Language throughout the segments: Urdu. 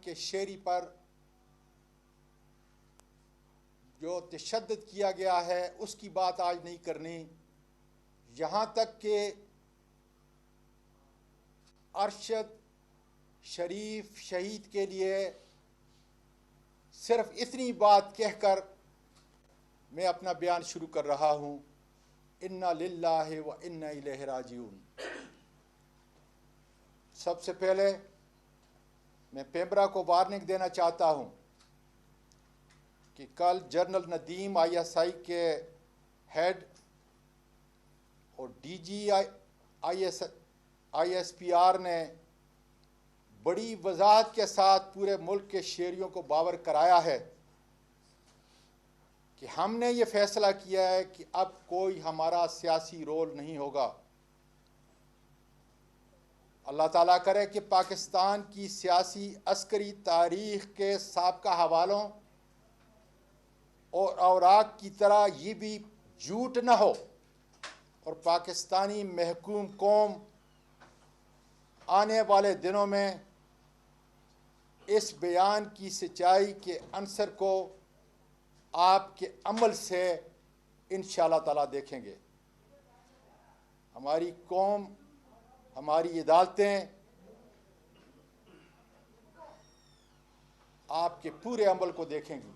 کے شہری پر جو تشدد کیا گیا ہے اس کی بات آج نہیں کرنی، یہاں تک کہ ارشد شریف شہید کے لیے صرف اتنی بات کہہ کر میں اپنا بیان شروع کر رہا ہوں، انا للہ و انا الیہ راجعون۔ سب سے پہلے میں پیمبرا کو وارننگ دینا چاہتا ہوں کہ کل general Nadeem I S I کے ہیڈ اور D G I S P R نے بڑی وضاحت کے ساتھ پورے ملک کے شہریوں کو باور کرایا ہے کہ ہم نے یہ فیصلہ کیا ہے کہ اب کوئی ہمارا سیاسی رول نہیں ہوگا۔ اللہ تعالیٰ کرے کہ پاکستان کی سیاسی عسکری تاریخ کے سابقہ حوالوں اور اوراق کی طرح یہ بھی جھوٹ نہ ہو اور پاکستانی محکوم قوم آنے والے دنوں میں اس بیان کی سچائی کے عنصر کو آپ کے عمل سے انشاءاللہ تعالیٰ دیکھیں گے۔ ہماری قوم، ہماری عدالتیں آپ کے پورے عمل کو دیکھیں گی۔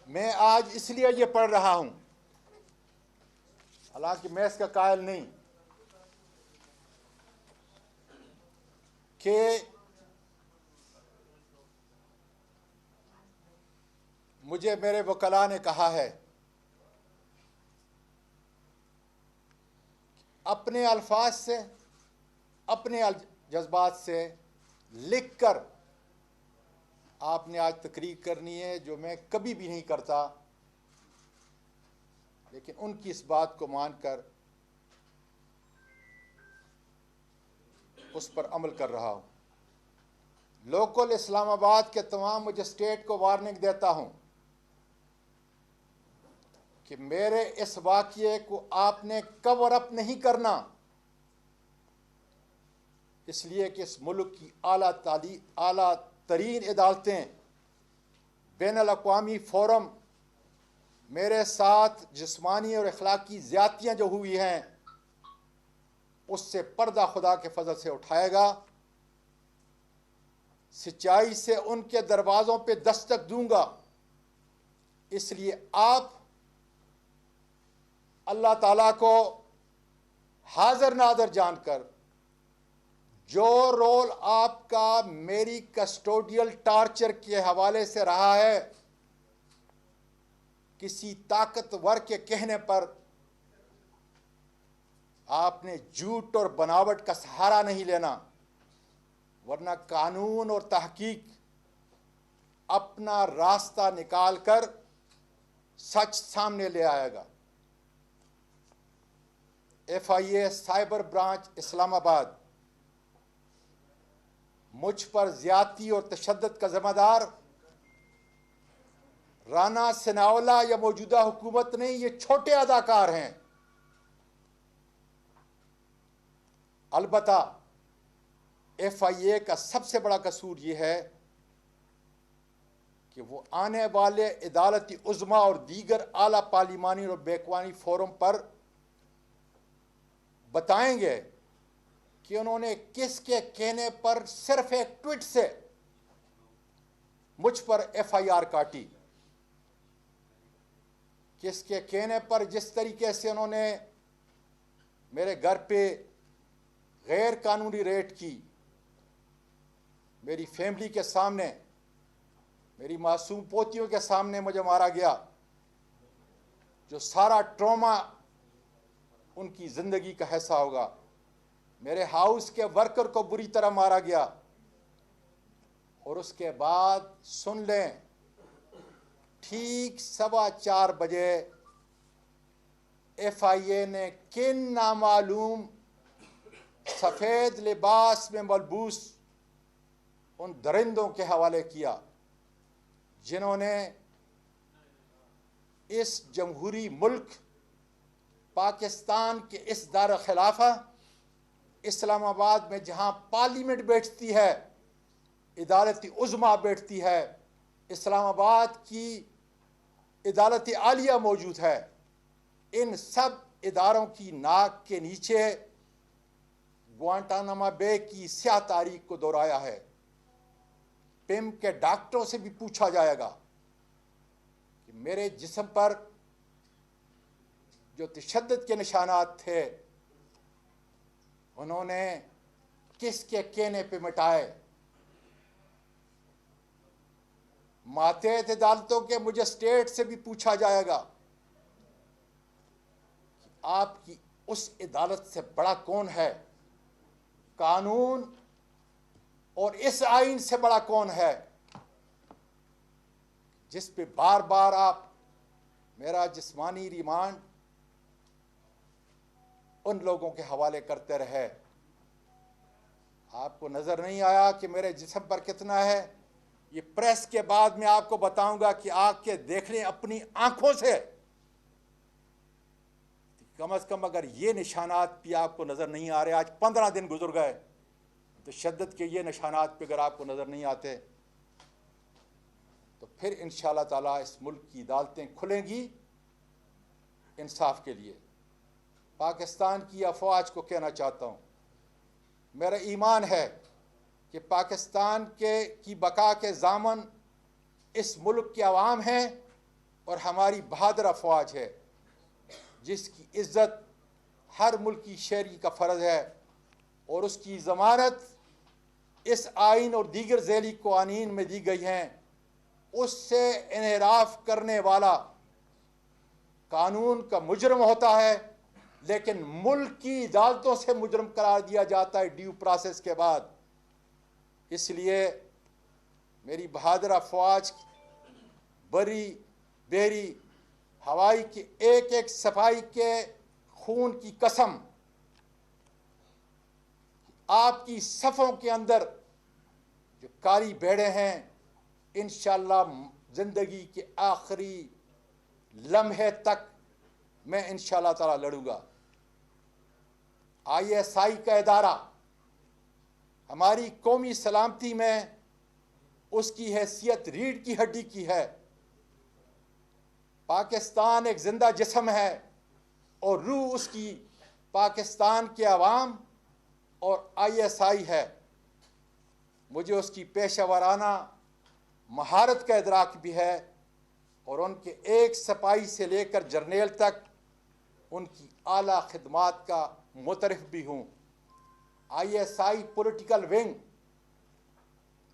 میں آج اس لیے یہ پڑھ رہا ہوں، حالانکہ میں اس کا قائل نہیں، کہ مجھے میرے وکلاء نے کہا ہے اپنے الفاظ سے، اپنے جذبات سے لکھ کر آپ نے آج تقریر کرنی ہے، جو میں کبھی بھی نہیں کرتا، لیکن ان کی اس بات کو مان کر اس پر عمل کر رہا ہوں۔ لوکل اسلام آباد کے تمام مجسٹریٹ کو وارننگ دیتا ہوں کہ میرے اس واقعے کو آپ نے کور اپ نہیں کرنا، اس لیے کہ اس ملک کی اعلیٰ ترین عدالتیں، بین الاقوامی فورم میرے ساتھ جسمانی اور اخلاقی زیادتیاں جو ہوئی ہیں اس سے پردہ خدا کے فضل سے اٹھائے گا، سچائی سے ان کے دروازوں پہ دستک دوں گا۔ اس لیے آپ اللہ تعالیٰ کو حاضر ناظر جان کر جو رول آپ کا میری کسٹوڈیل ٹارچر کے حوالے سے رہا ہے، کسی طاقتور کے کہنے پر آپ نے جھوٹ اور بناوٹ کا سہارا نہیں لینا، ورنہ قانون اور تحقیق اپنا راستہ نکال کر سچ سامنے لے آئے گا۔ F I A cyber branch اسلام آباد مجھ پر زیادتی اور تشدد کا ذمہ دار رانا ثناءاللہ یا موجودہ حکومت نہیں، یہ چھوٹے اداکار ہیں۔ البتہ ایف آئی اے کا سب سے بڑا قصور یہ ہے کہ وہ آنے والے عدالتی عظمیٰ اور دیگر اعلیٰ پارلیمانی اور بیکوانی فورم پر بتائیں گے کہ انہوں نے کس کے کہنے پر صرف ایک ٹویٹ سے مجھ پر ایف آئی آر کاٹی، کس کے کہنے پر جس طریقے سے انہوں نے میرے گھر پہ غیر قانونی ریڈ کی، میری فیملی کے سامنے، میری معصوم پوتیوں کے سامنے مجھے مارا گیا، جو سارا ٹراما ان کی زندگی کا حصہ ہوگا۔ میرے ہاؤس کے ورکر کو بری طرح مارا گیا، اور اس کے بعد سن لیں، ٹھیک 4:15 بجے ایف آئی اے نے کن نامعلوم سفید لباس میں ملبوس ان درندوں کے حوالے کیا جنہوں نے اس جمہوری ملک پاکستان کے اس دار خلافہ اسلام آباد میں جہاں پارلیمنٹ بیٹھتی ہے، عدالت عظمیٰ بیٹھتی ہے، اسلام آباد کی عدالت عالیہ موجود ہے، ان سب اداروں کی ناک کے نیچے گوانٹاناما بے کی سیاہ تاریخ کو دہرایا ہے۔ پم کے ڈاکٹروں سے بھی پوچھا جائے گا کہ میرے جسم پر جو تشدد کے نشانات تھے انہوں نے کس کے کہنے پہ مٹائے۔ ماتحت عدالتوں کے مجسٹریٹ سے بھی پوچھا جائے گا کہ آپ کی اس عدالت سے بڑا کون ہے، قانون اور اس آئین سے بڑا کون ہے، جس پہ بار بار آپ میرا جسمانی ریمانڈ ان لوگوں کے حوالے کرتے رہے۔ آپ کو نظر نہیں آیا کہ میرے جسم پر کتنا ہے؟ یہ پریس کے بعد میں آپ کو بتاؤں گا کہ آ کے دیکھ لیں اپنی آنکھوں سے، کم از کم اگر یہ نشانات بھی آپ کو نظر نہیں آ رہے، آج 15 دن گزر گئے، تشدد کے یہ نشانات پہ اگر آپ کو نظر نہیں آتے تو پھر انشاءاللہ تعالیٰ اس ملک کی عدالتیں کھلیں گی انصاف کے لیے۔ پاکستان کی افواج کو کہنا چاہتا ہوں، میرا ایمان ہے کہ پاکستان کی بقا کے ضامن اس ملک کے عوام ہیں اور ہماری بہادر افواج ہے، جس کی عزت ہر ملکی شہری کا فرض ہے، اور اس کی ضمانت اس آئین اور دیگر ذیلی قوانین میں دی گئی ہیں۔ اس سے انحراف کرنے والا قانون کا مجرم ہوتا ہے، لیکن ملک کی عدالتوں سے مجرم قرار دیا جاتا ہے ڈیو پروسیس کے بعد۔ اس لیے میری بہادر افواج بری بحری ہوائی کے ایک ایک سپاہی کے خون کی قسم، آپ کی صفوں کے اندر جو کالی بیڑے ہیں، انشاءاللہ زندگی کے آخری لمحے تک میں انشاءاللہ تعالی لڑوں گا۔ ISI کا ادارہ ہماری قومی سلامتی میں اس کی حیثیت ریڑھ کی ہڈی کی ہے۔ پاکستان ایک زندہ جسم ہے اور روح اس کی پاکستان کے عوام اور ISI ہے۔ مجھے اس کی پیشہ ورانہ مہارت کا ادراک بھی ہے، اور ان کے ایک سپاہی سے لے کر جرنیل تک ان کی اعلیٰ خدمات کا مترف بھی ہوں۔ ISI پولیٹیکل ونگ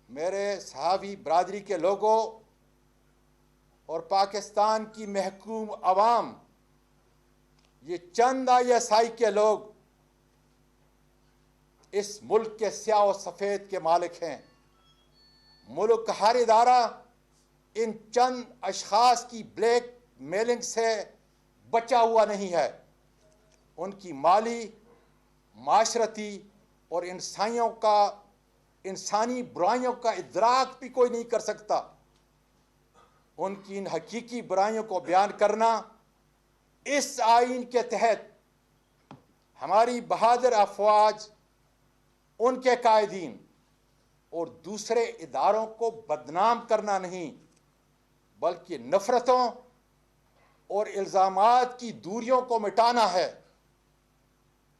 میرے صحافی برادری کے لوگوں اور پاکستان کی محکوم عوام، یہ چند ISI کے لوگ اس ملک کے سیاہ و سفید کے مالک ہیں۔ ملک کا ہر ادارہ ان چند اشخاص کی بلیک میلنگ سے بچا ہوا نہیں ہے۔ ان کی مالی، معاشرتی اور انسانی برائیوں کا ادراک بھی کوئی نہیں کر سکتا۔ ان کی ان حقیقی برائیوں کو بیان کرنا اس آئین کے تحت ہماری بہادر افواج، ان کے قائدین اور دوسرے اداروں کو بدنام کرنا نہیں، بلکہ نفرتوں اور الزامات کی دوریوں کو مٹانا ہے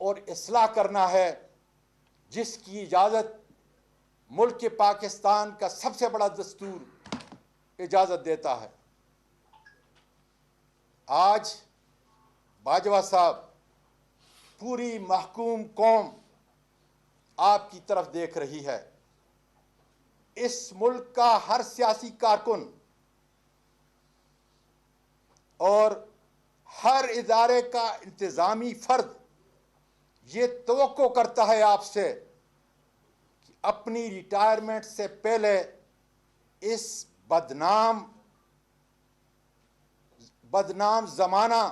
اور اصلاح کرنا ہے، جس کی اجازت ملک پاکستان کا سب سے بڑا دستور اجازت دیتا ہے۔ آج باجوہ صاحب، پوری محکوم قوم آپ کی طرف دیکھ رہی ہے۔ اس ملک کا ہر سیاسی کارکن اور ہر ادارے کا انتظامی فرد یہ توقع کرتا ہے آپ سے کہ اپنی ریٹائرمنٹ سے پہلے اس بدنام زمانہ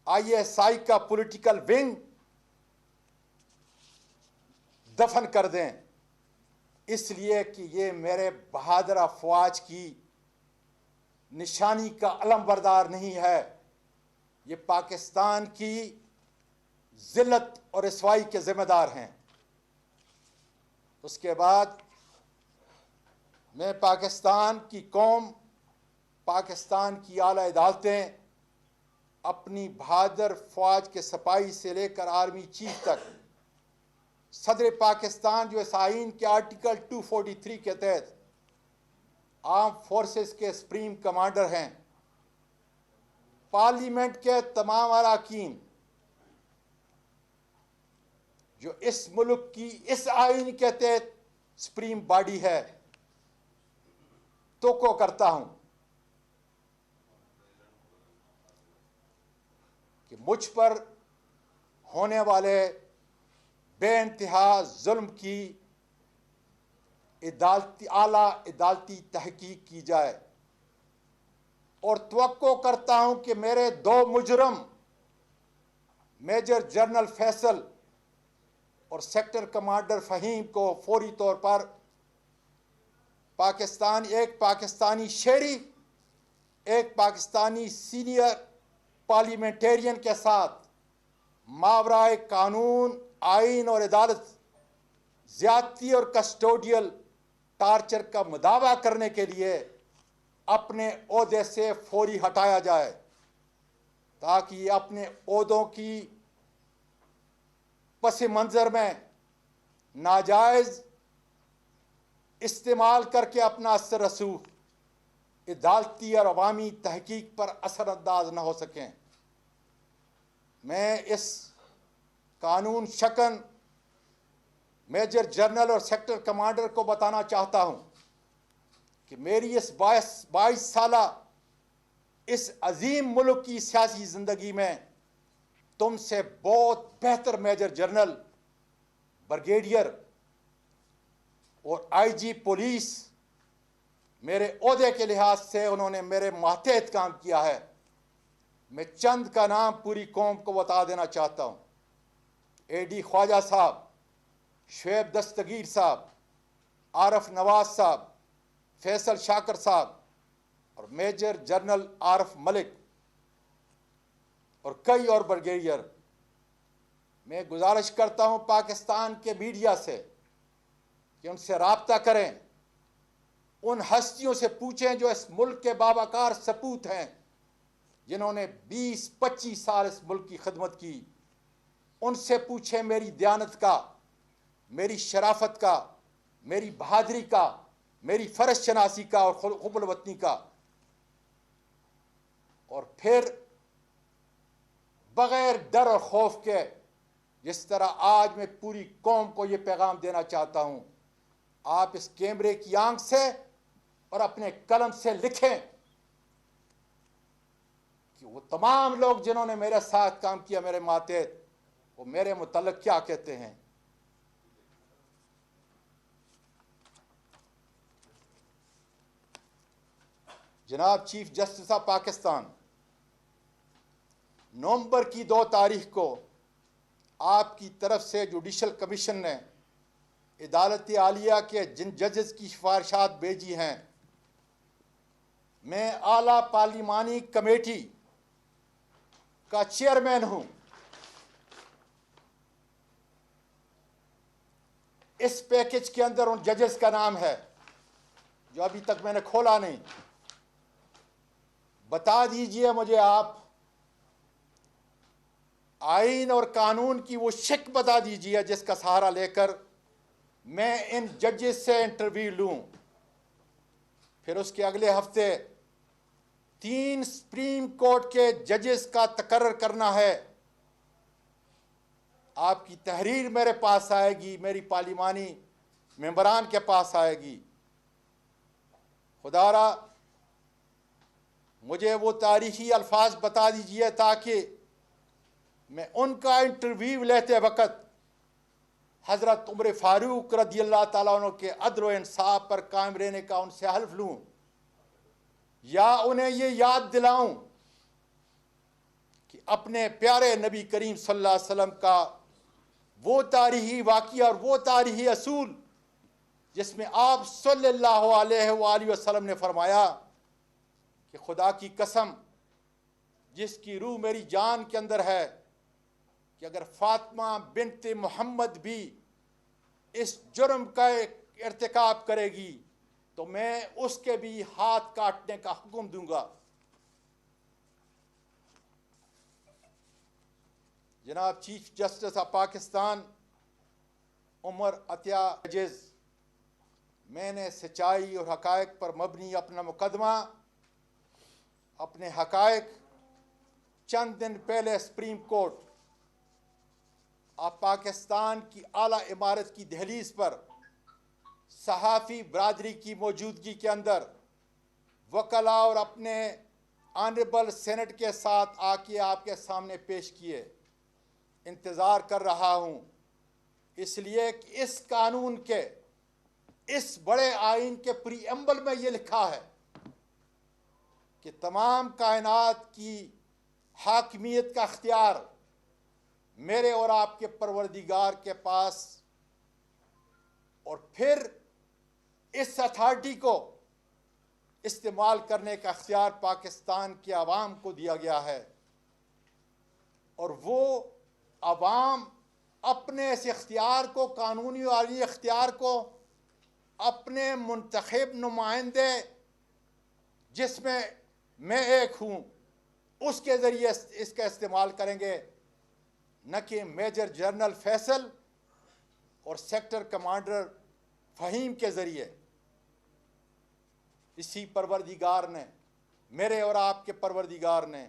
ISI کا پولیٹیکل ونگ دفن کر دیں، اس لیے کہ یہ میرے بہادر افواج کی نشانی کا علم بردار نہیں ہے، یہ پاکستان کی ذلت اور رسوائی کے ذمہ دار ہیں۔ اس کے بعد میں پاکستان کی قوم، پاکستان کی اعلیٰ عدالتیں، اپنی بہادر فوج کے سپاہی سے لے کر آرمی چیف تک، صدر پاکستان جو اس آئین کے آرٹیکل 243 کے تحت آرم فورسز کے سپریم کمانڈر ہیں، پارلیمنٹ کے تمام اراکین جو اس ملک کی اس آئین کے تحت سپریم باڈی ہے، توقع کرتا ہوں کہ مجھ پر ہونے والے بے انتہا ظلم کی اعلیٰ عدالتی تحقیق کی جائے، اور توقع کرتا ہوں کہ میرے 2 مجرم میجر جنرل فیصل اور سیکٹر کمانڈر فہیم کو فوری طور پر ایک پاکستانی شہری، ایک پاکستانی سینئر پارلیمنٹیرین کے ساتھ ماورائے قانون، آئین اور عدالت زیادتی اور کسٹوڈیل ٹارچر کا مداوع کرنے کے لیے اپنے عہدے سے فوری ہٹایا جائے، تاکہ یہ اپنے عہدوں کی پس منظر میں ناجائز استعمال کر کے اپنا اثر رسوخ عدالتی اور عوامی تحقیق پر اثر انداز نہ ہو سکیں۔ میں اس قانون شکن میجر جنرل اور سیکٹر کمانڈر کو بتانا چاہتا ہوں کہ میری اس 22 سالہ اس عظیم ملک کی سیاسی زندگی میں تم سے بہت بہتر میجر جنرل، بریگیڈیئر اور آئی جی پولیس میرے عہدے کے لحاظ سے انہوں نے میرے ماتحت کام کیا ہے۔ میں چند کا نام پوری قوم کو بتا دینا چاہتا ہوں: اے ڈی خواجہ صاحب، شعیب دستگیر صاحب، عارف نواز صاحب، فیصل شاکر صاحب اور میجر جنرل عارف ملک اور کئی اور بریگیڈیئر۔ میں گزارش کرتا ہوں پاکستان کے میڈیا سے کہ ان سے رابطہ کریں، ان ہستیوں سے پوچھیں جو اس ملک کے باوقار سپوت ہیں، جنہوں نے 20-25 سال اس ملک کی خدمت کی۔ ان سے پوچھیں میری دیانت کا، میری شرافت کا، میری بہادری کا، میری فرض شناسی کا اور حب الوطنی کا، اور پھر بغیر ڈر اور خوف کے، جس طرح آج میں پوری قوم کو یہ پیغام دینا چاہتا ہوں، آپ اس کیمرے کی آنکھ سے اور اپنے قلم سے لکھیں کہ وہ تمام لوگ جنہوں نے میرے ساتھ کام کیا، میرے ماتحت، وہ میرے متعلق کیا کہتے ہیں۔ جناب چیف جسٹس آف پاکستان، نومبر کی 2 تاریخ کو آپ کی طرف سے جوڈیشل کمیشن نے عدالت عالیہ کے جن ججز کی سفارشات بھیجی ہیں، میں اعلیٰ پارلیمانی کمیٹی کا چیئرمین ہوں۔ اس پیکج کے اندر ان ججز کا نام ہے جو ابھی تک میں نے کھولا نہیں۔ بتا دیجئے مجھے آپ آئین اور قانون کی وہ شک بتا دیجئے جس کا سہارا لے کر میں ان ججز سے انٹرویو لوں۔ پھر اس کے اگلے ہفتے 3 سپریم کورٹ کے ججز کا تقرر کرنا ہے۔ آپ کی تحریر میرے پاس آئے گی، میری پارلیمانی ممبران کے پاس آئے گی۔ خدا را مجھے وہ تاریخی الفاظ بتا دیجئے تاکہ میں ان کا انٹرویو لیتے وقت حضرت عمر فاروق رضی اللہ تعالیٰ عنہ کے عدل و انصاف پر قائم رہنے کا ان سے حلف لوں، یا انہیں یہ یاد دلاؤں کہ اپنے پیارے نبی کریم صلی اللہ علیہ وسلم کا وہ تاریخی واقعہ اور وہ تاریخی اصول جس میں آپ صلی اللہ علیہ وآلہ وسلم نے فرمایا کہ خدا کی قسم جس کی روح میری جان کے اندر ہے کہ اگر فاطمہ بنت محمد بھی اس جرم کا ارتکاب کرے گی تو میں اس کے بھی ہاتھ کاٹنے کا حکم دوں گا۔ جناب چیف جسٹس آف پاکستان عمر عطیہ عجز، میں نے سچائی اور حقائق پر مبنی اپنا مقدمہ، اپنے حقائق چند دن پہلے سپریم کورٹ آف پاکستان کی اعلیٰ عمارت کی دہلیز پر صحافی برادری کی موجودگی کے اندر وکلاء اور اپنے آنریبل سینٹ کے ساتھ آ کے آپ کے سامنے پیش کیے۔ انتظار کر رہا ہوں اس لیے کہ اس قانون کے اس بڑے آئین کے پری ایمبل میں یہ لکھا ہے کہ تمام کائنات کی حاکمیت کا اختیار میرے اور آپ کے پروردگار کے پاس، اور پھر اس اتھارٹی کو استعمال کرنے کا اختیار پاکستان کے عوام کو دیا گیا ہے، اور وہ عوام اپنے اس اختیار کو، قانونی اور عالی اختیار کو، اپنے منتخب نمائندے جس میں میں ایک ہوں اس کے ذریعے اس کا استعمال کریں گے، نہ کہ میجر جنرل فیصل اور سیکٹر کمانڈر فہیم کے ذریعے۔ اسی پروردگار نے، میرے اور آپ کے پروردگار نے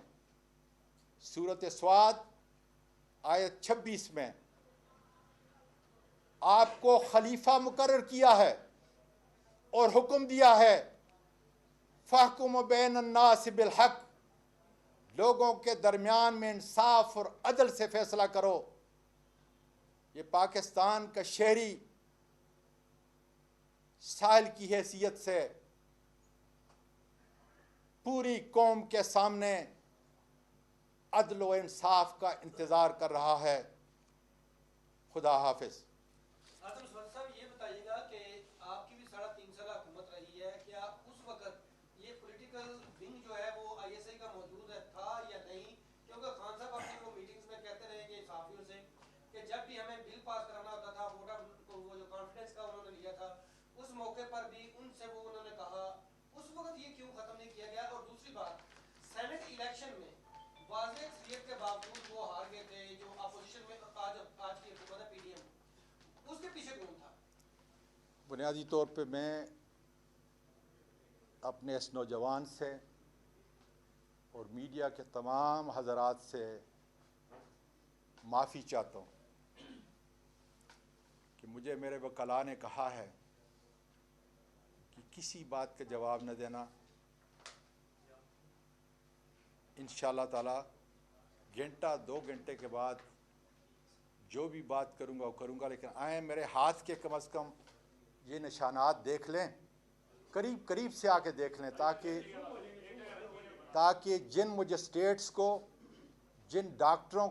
سورۃ صاد آیت 26 میں آپ کو خلیفہ مقرر کیا ہے اور حکم دیا ہے فَاحْكُمْ بَيْنَ النَّاسِ بِالْحَقِّ، لوگوں کے درمیان میں انصاف اور عدل سے فیصلہ کرو۔ یہ پاکستان کا شہری سائل کی حیثیت سے پوری قوم کے سامنے عدل و انصاف کا انتظار کر رہا ہے۔ خدا حافظ۔ صاحب یہ بتائیے گا کہ آپ کی بھی 3.5 سالہ حکومت رہی ہے، کیا اس وقت یہ پولیٹیکل ونگ جو ہے وہ آئی ایس آئی کا موجود تھا یا نہیں؟ کیونکہ خان صاحب اپنی وہ میٹنگز میں کہتے رہے کہ صحافیوں سے کہ جب بھی ہمیں بل پاس کرنا ہوتا تھا، ووٹر کو وہ جو کانفیڈنس کا انہوں نے لیا تھا، اس موقع پر بھی ان سے وہ انہوں نے کہا، اس وقت یہ کیوں ختم نہیں کیا گیا؟ اور دوسری بات، سینٹ الیکشن میں واضح اکثریت کے باوجود وہ ہار گئے تھے، جو اپوزیشن میں آج کی حکومت ہے پی ڈی ایم، اس کے پیچھے کون تھا؟ بنیادی طور پہ میں اپنے اس نوجوان سے اور میڈیا کے تمام حضرات سے معافی چاہتا ہوں کہ مجھے میرے وکلاء نے کہا ہے کہ کسی بات کا جواب نہ دینا۔ انشاءاللہ تعالی گھنٹہ 2 گھنٹے کے بعد جو بھی بات کروں گا وہ کروں گا، لیکن آئیں میرے ہاتھ کے کم از کم یہ نشانات دیکھ لیں، قریب سے آ کے دیکھ لیں، تاکہ جن مجسٹریٹس کو، جن ڈاکٹروں